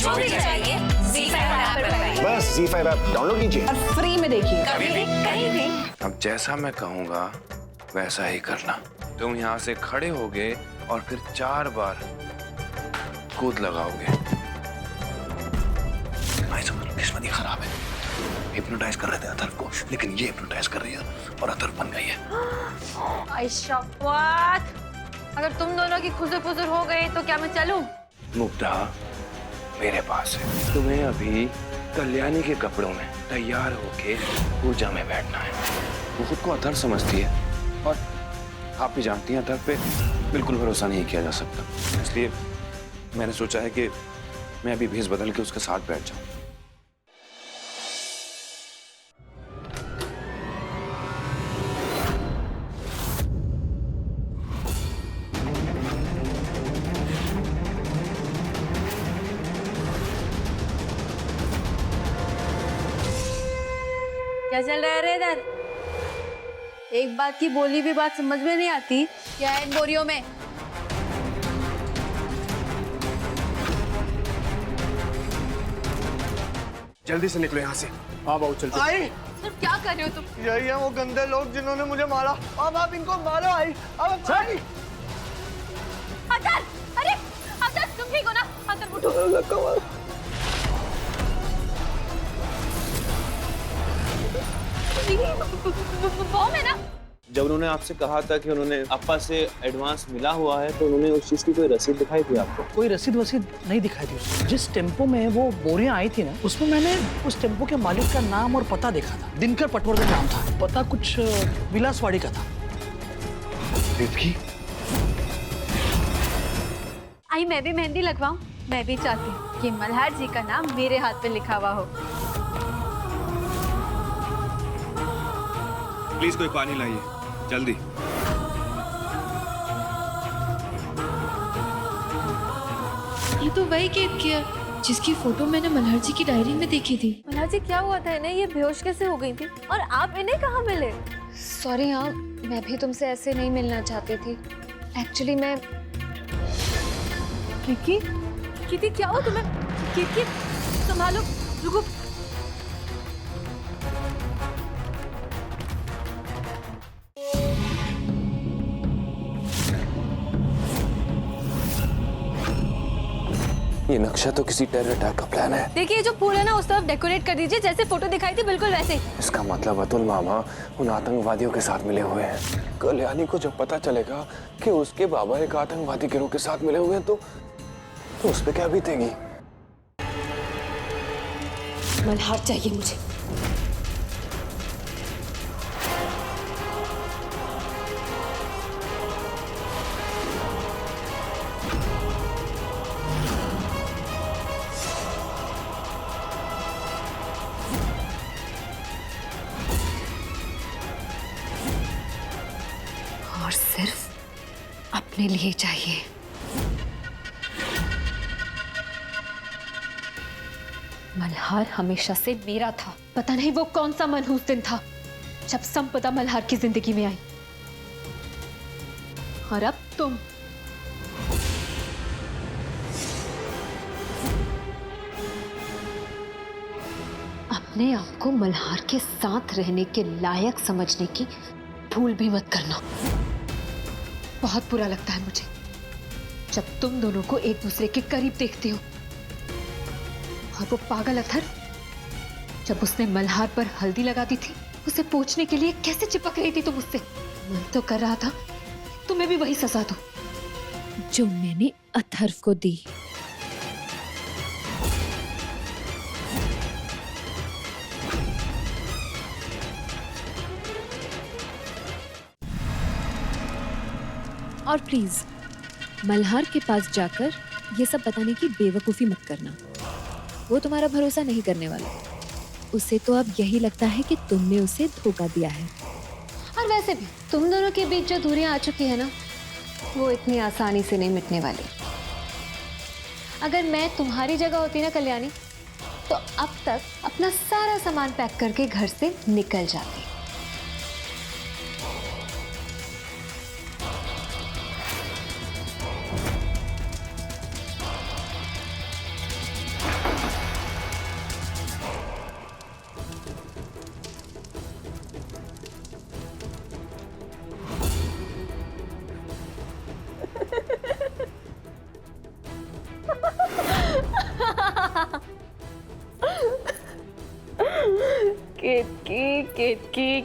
जो भी चाहिए ZEE5 ऐप पर पाइए। बस ZEE5 ऐप डाउनलोड कीजिए और फ्री में देखिए, कभी भी कहीं भी। अब जैसा मैं कहूँगा वैसा ही करना। तुम यहाँ से खड़े होगे और फिर 4 बार कूद लगाओगे। मैं समझ लो किस्मत ही खराब है। हिप्नोटाइज कर रहे थे अथर्व को, लेकिन ये हिप्नोटाइज कर रही है और अथर्व बन गई है। आयशा व्हाट? अगर तुम दोनों की खुजर हो गई तो क्या मैं चलूं? मुग्धा मेरे पास है। तुम्हें अभी कल्याणी के कपड़ों में तैयार होके पूजा में बैठना है। वो खुद को अथर्व समझती है और आप भी जानती हैं अथर्व पे बिल्कुल भरोसा नहीं किया जा सकता। इसलिए मैंने सोचा है कि मैं अभी भेष बदल के उसके साथ बैठ जाऊं। क्या चल रहा है रे इधर? एक बात की बोली भी बात समझ में नहीं आती। क्या है इन बोरियों में? जल्दी से निकलो यहाँ से। हाँ बाबू चलते। आई, तुम क्या कर रहे हो तुम? यही है वो गंदे लोग जिन्होंने मुझे मारा। अब आप इनको मारो। आई, अब आई। अतर, अरे अतर तुम ठीक हो ना? अतर उठो। वो है ना? जब उन्होंने आपसे कहा था कि उन्होंने अप्पा से एडवांस मिला हुआ है तो उन्होंने उस चीज की कोई रसीद दिखाई थी आपको? कोई रसीद वसीद नहीं दिखाई थी उसने। जिस टेम्पो में वो बोरियां आई थी ना, उसमें मैंने उस टेम्पो के मालिक का नाम और पता देखा था। दिनकर पटवर्धन नाम था। पता कुछ विलासवाड़ी का था। देवकी, आई मैं भी मेहंदी लगवाऊं? मैं भी चाहती हूँ कि मल्हार जी का नाम मेरे हाथ पे लिखा हुआ हो। प्लीज कोई पानी लाइए जल्दी। ये तो वही केत किया जिसकी फोटो मैंने मल्हार जी की डायरी में देखी थी। मल्हार जी क्या हुआ था इन्हें? ये बेहोश कैसे हो गई थी? और आप इन्हें कहाँ मिले? सॉरी हाँ, मैं भी तुमसे ऐसे नहीं मिलना चाहती थी। एक्चुअली मैं किकी, किकी क्या हुआ तुम्हें? किकी संभालो, रुको। ये नक्शा तो किसी टेरर अटैक का प्लान है। देखिए जो फूल है ना उस तरफ डेकोरेट कर दीजिए, जैसे फोटो दिखाई थी बिल्कुल वैसे। इसका मतलब अतुल मामा उन आतंकवादियों के साथ मिले हुए हैं। कल्याणी को जब पता चलेगा कि उसके बाबा एक आतंकवादी गिरोह के साथ मिले हुए हैं तो उस पे क्या बीतेगी? मल्हार चाहिए मुझे। और सिर्फ अपने लिए चाहिए। मल्हार हमेशा से मेरा था। पता नहीं वो कौन सा मनहूस दिन था जब संपदा मल्हार की जिंदगी में आई। और अब तुम। अपने आप को मल्हार के साथ रहने के लायक समझने की भूल भी मत करना। बहुत बुरा लगता है मुझे जब तुम दोनों को एक दूसरे के करीब देखती हो। और वो पागल अथर्व, जब उसने मल्हार पर हल्दी लगा दी थी, उसे पूछने के लिए कैसे चिपक रही थी तुम उससे। मन तो कर रहा था तुम्हें भी वही सजा दो जो मैंने अथर्व को दी। और प्लीज मल्हार के पास जाकर ये सब बताने की बेवकूफी मत करना। वो तुम्हारा भरोसा नहीं करने वाला। उसे तो अब यही लगता है कि तुमने उसे धोखा दिया है। और वैसे भी तुम दोनों के बीच जो दूरियां आ चुकी है ना, वो इतनी आसानी से नहीं मिटने वाली। अगर मैं तुम्हारी जगह होती ना कल्याणी, तो अब तक अपना सारा सामान पैक करके घर से निकल जाती। केतकी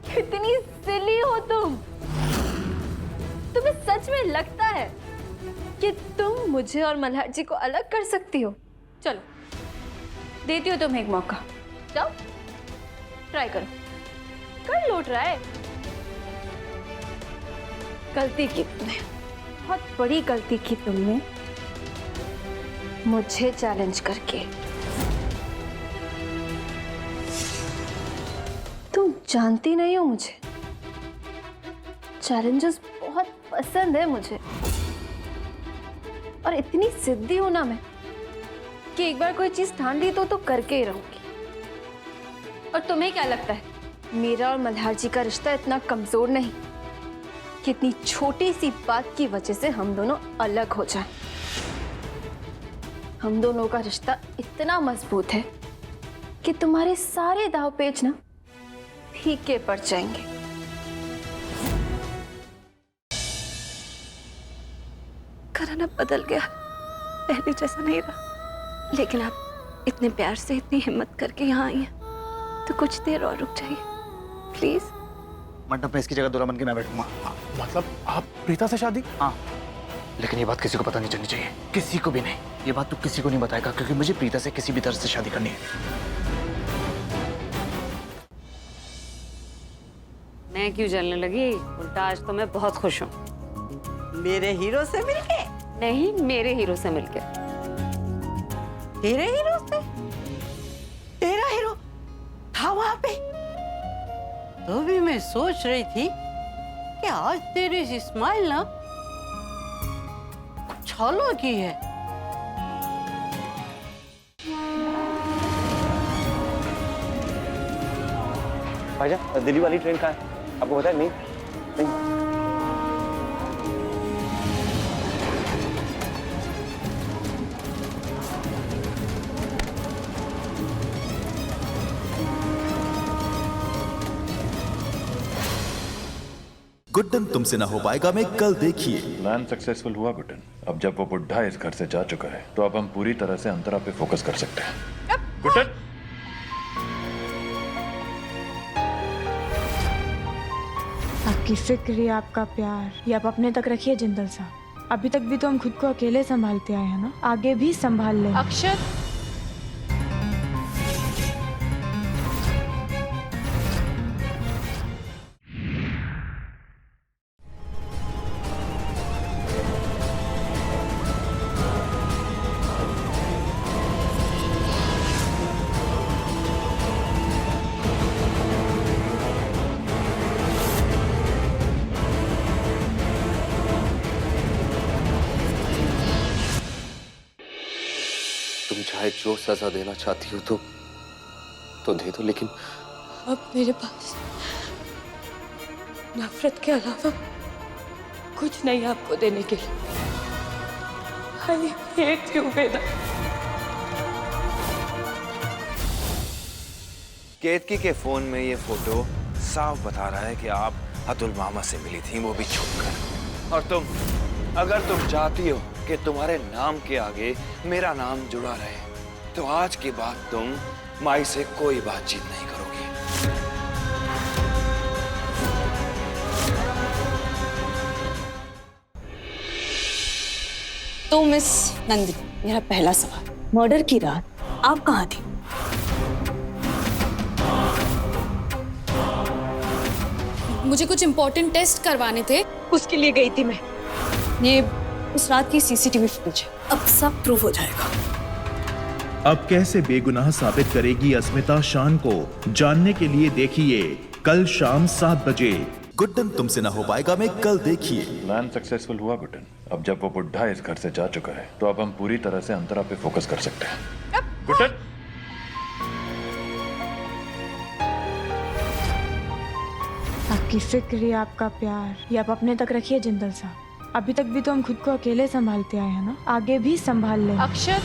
कितनी सिली हो तुम। तुम्हें सच में लगता है कि तुम मुझे और मल्हार जी को अलग कर सकती हो? चलो देती हो तुम्हें एक मौका, जाओ ट्राई करो, कर लो ट्राई। गलती की तुमने, बहुत बड़ी गलती की तुमने मुझे चैलेंज करके। तुम जानती नहीं हो मुझे, चैलेंजेस बहुत पसंद है मुझे, और इतनी जिद्दी हूं ना मैं कि एक बार कोई चीज ठान ली तो करके ही रहूंगी। और तुम्हें क्या लगता है मेरा और मल्हार जी का रिश्ता इतना कमजोर नहीं कि इतनी छोटी सी बात की वजह से हम दोनों अलग हो जाएं? हम दोनों का रिश्ता इतना मजबूत है कि तुम्हारे सारे दाव पेच ना फीके पड़ जाएंगे। करण अब बदल गया, पहले जैसा नहीं रहा, लेकिन आप इतने प्यार से, इतनी हिम्मत करके यहाँ आई हैं, तो कुछ देर और रुक जाइए प्लीज। मंडप में इसकी जगह दूल्हा बन के मैं बैठूंगा। मतलब आप प्रीता से शादी? हाँ, लेकिन ये बात किसी को पता नहीं चलनी चाहिए, किसी को भी नहीं। ये बात तू किसी को नहीं बताएगा, क्योंकि मुझे प्रीता से किसी भी तरह से शादी करनी है। मैं क्यों जलने लगी? उल्टा आज तो मैं बहुत खुश हूँ। मेरे हीरो से मिलके? नहीं, मेरे हीरो से मिलके। तेरे हीरो से? तेरा हीरो था वहां पे? तो भी मैं सोच रही थी कि आज तेरी सी स्माइल ना कुछ अलग ही है। भाईजान, दिल्ली वाली ट्रेन कहाँ है? आपको पता है? नहीं। गुड्डन तुमसे ना हो पाएगा में कल देखिए। प्लान सक्सेसफुल हुआ गुड्डन। अब जब वो बुढ़ा इस घर से जा चुका है तो अब हम पूरी तरह से अंतरा पे फोकस कर सकते हैं। गुड्डन, आपकी फिक्र या आपका प्यार ये आप अपने तक रखिए जिंदल साहब। अभी तक भी तो हम खुद को अकेले संभालते आए हैं ना, आगे भी संभाल लें। अक्षत, तुम चाहे जो सजा देना चाहती हो तो दे दो, लेकिन अब मेरे पास नफरत के अलावा कुछ नहीं आपको देने के लिए। I hate you, वेदा। केतकी के फोन में ये फोटो साफ बता रहा है कि आप अतुल मामा से मिली थी, वो भी छुपकर। और अगर तुम चाहती हो कि तुम्हारे नाम के आगे मेरा नाम जुड़ा रहे, तो आज के बाद तुम माई से कोई बातचीत नहीं करोगी। तो मिस नंदिनी, मेरा पहला सवाल, मर्डर की रात आप कहाँ थी? मुझे कुछ इम्पोर्टेंट टेस्ट करवाने थे, उसके लिए गई थी मैं। ये उस रात की सीसीटीवी फुटेज है, अब सब प्रूफ हो जाएगा। अब कैसे बेगुनाह साबित करेगी अस्मिता शान को, जानने के लिए देखिए कल शाम 7 बजे गुड्डन तुमसे ना हो पाएगा में कल देखिए। प्लान सक्सेसफुल हुआ गुड्डन। अब जब वो बुढ़ा इस घर से जा चुका है तो अब हम पूरी तरह से अंतरा पे फोकस कर सकते हैं। गुड्डन, आपकी फिक्र या आपका प्यार ये आप अपने तक रखिए जिंदल साहब। अभी तक भी तो हम खुद को अकेले संभालते आए हैं ना, आगे भी संभाल लें। अक्षत,